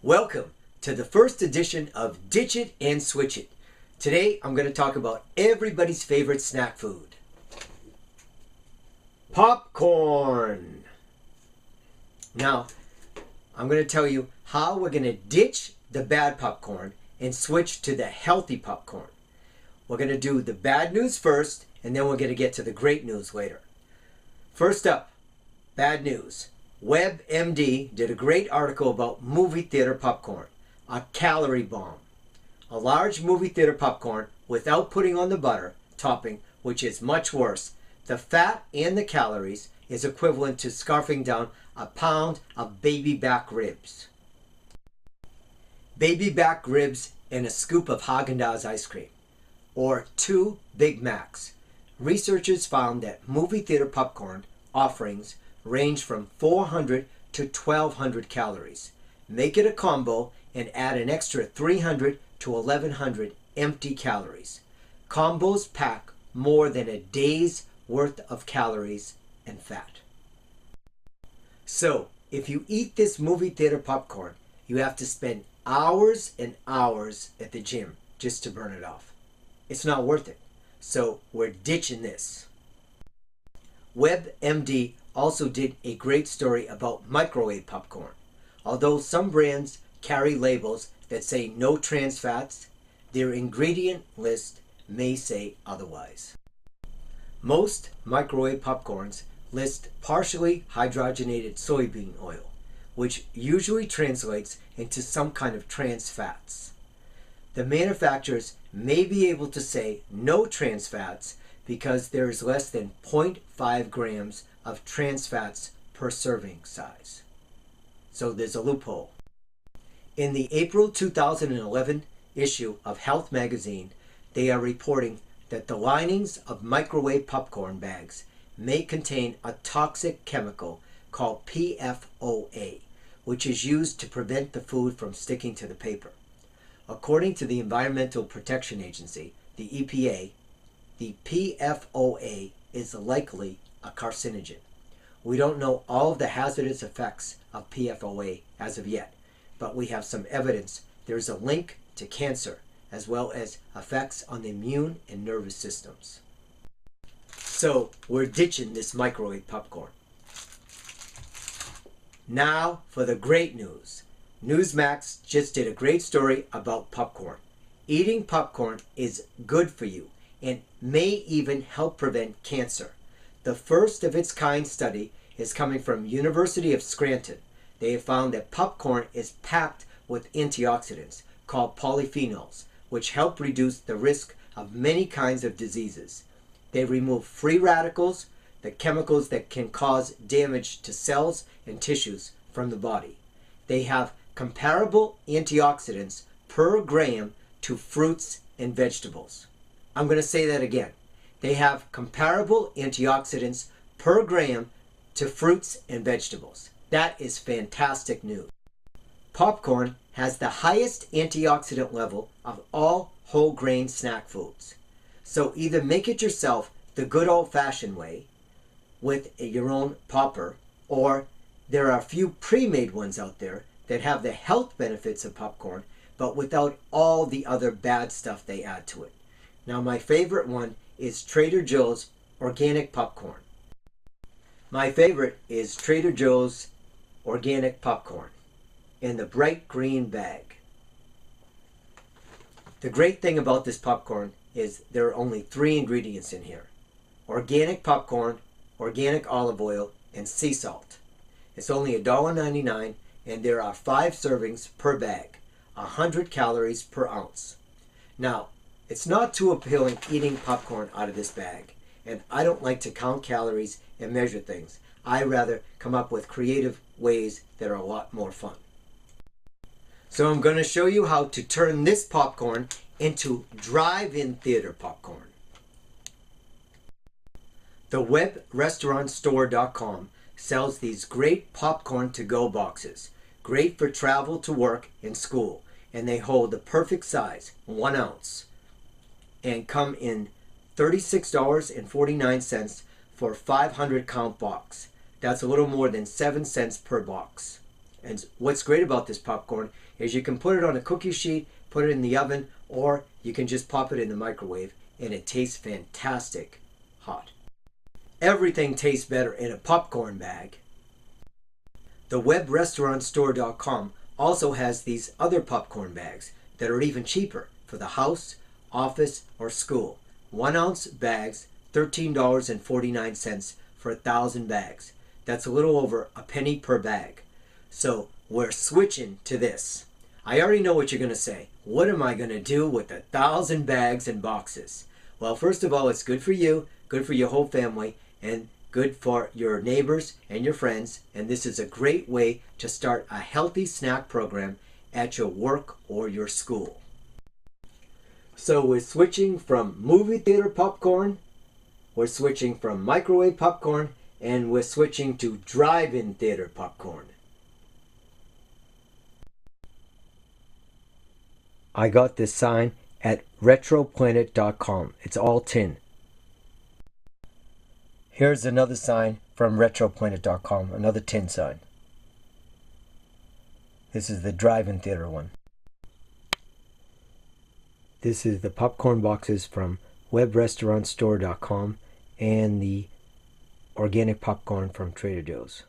Welcome to the first edition of Ditch It and Switch It. Today I'm going to talk about everybody's favorite snack food. Popcorn. Now, I'm going to tell you how we're going to ditch the bad popcorn and switch to the healthy popcorn. We're going to do the bad news first, and then we're going to get to the great news later. First up, bad news. WebMD did a great article about movie theater popcorn, a calorie bomb. A large movie theater popcorn without putting on the butter topping, which is much worse. The fat and the calories is equivalent to scarfing down a pound of baby back ribs. Baby back ribs and a scoop of Haagen-Dazs ice cream, or 2 Big Macs. Researchers found that movie theater popcorn offerings range from 400 to 1200 calories. Make it a combo and add an extra 300 to 1100 empty calories. Combos pack more than a day's worth of calories and fat. So, if you eat this movie theater popcorn, you have to spend hours and hours at the gym just to burn it off. It's not worth it. So, we're ditching this. WebMD also did a great story about microwave popcorn. Although some brands carry labels that say no trans fats, their ingredient list may say otherwise. Most microwave popcorns list partially hydrogenated soybean oil, which usually translates into some kind of trans fats. The manufacturers may be able to say no trans fats because there is less than 0.5 grams of trans fats per serving size. So there's a loophole. In the April 2011 issue of Health magazine, they are reporting that the linings of microwave popcorn bags may contain a toxic chemical called PFOA, which is used to prevent the food from sticking to the paper. According to the Environmental Protection Agency, the EPA, the PFOA is likely a carcinogen. We don't know all of the hazardous effects of PFOA as of yet, but we have some evidence there is a link to cancer as well as effects on the immune and nervous systems. So we're ditching this microwave popcorn. Now for the great news. Newsmax just did a great story about popcorn. Eating popcorn is good for you and may even help prevent cancer. The first of its kind study is coming from University of Scranton. They have found that popcorn is packed with antioxidants called polyphenols, which help reduce the risk of many kinds of diseases. They remove free radicals, the chemicals that can cause damage to cells and tissues from the body. They have comparable antioxidants per gram to fruits and vegetables. I'm going to say that again. They have comparable antioxidants per gram to fruits and vegetables. That is fantastic news. Popcorn has the highest antioxidant level of all whole grain snack foods. So either make it yourself the good old-fashioned way with your own popper, or there are a few pre-made ones out there that have the health benefits of popcorn but without all the other bad stuff they add to it. Now my favorite one is Trader Joe's organic popcorn. My favorite is Trader Joe's organic popcorn in the bright green bag. The great thing about this popcorn is there are only 3 ingredients in here: organic popcorn, organic olive oil, and sea salt. It's only $1.99 and there are 5 servings per bag, 100 calories per ounce. Now, it's not too appealing eating popcorn out of this bag, and I don't like to count calories and measure things. I rather come up with creative ways that are a lot more fun. So I'm going to show you how to turn this popcorn into drive-in theater popcorn. The webrestaurantstore.com sells these great popcorn to-go boxes, great for travel to work and school, and they hold the perfect size, 1 ounce, and come in $36.49 for a 500 count box. That's a little more than 7 cents per box. And what's great about this popcorn is you can put it on a cookie sheet, put it in the oven, or you can just pop it in the microwave, and it tastes fantastic hot. Everything tastes better in a popcorn bag. The webrestaurantstore.com also has these other popcorn bags that are even cheaper for the house, office, or school. 1 ounce bags, $13.49 for 1,000 bags. That's a little over a penny per bag. So we're switching to this. I already know what you're going to say. What am I going to do with 1,000 bags and boxes? Well, first of all, it's good for you, good for your whole family, and good for your neighbors and your friends. And this is a great way to start a healthy snack program at your work or your school. So we're switching from movie theater popcorn, we're switching from microwave popcorn, and we're switching to drive-in theater popcorn. I got this sign at retroplanet.com. It's all tin. Here's another sign from retroplanet.com, another tin sign. This is the drive-in theater one. This is the popcorn boxes from webrestaurantstore.com and the organic popcorn from Trader Joe's.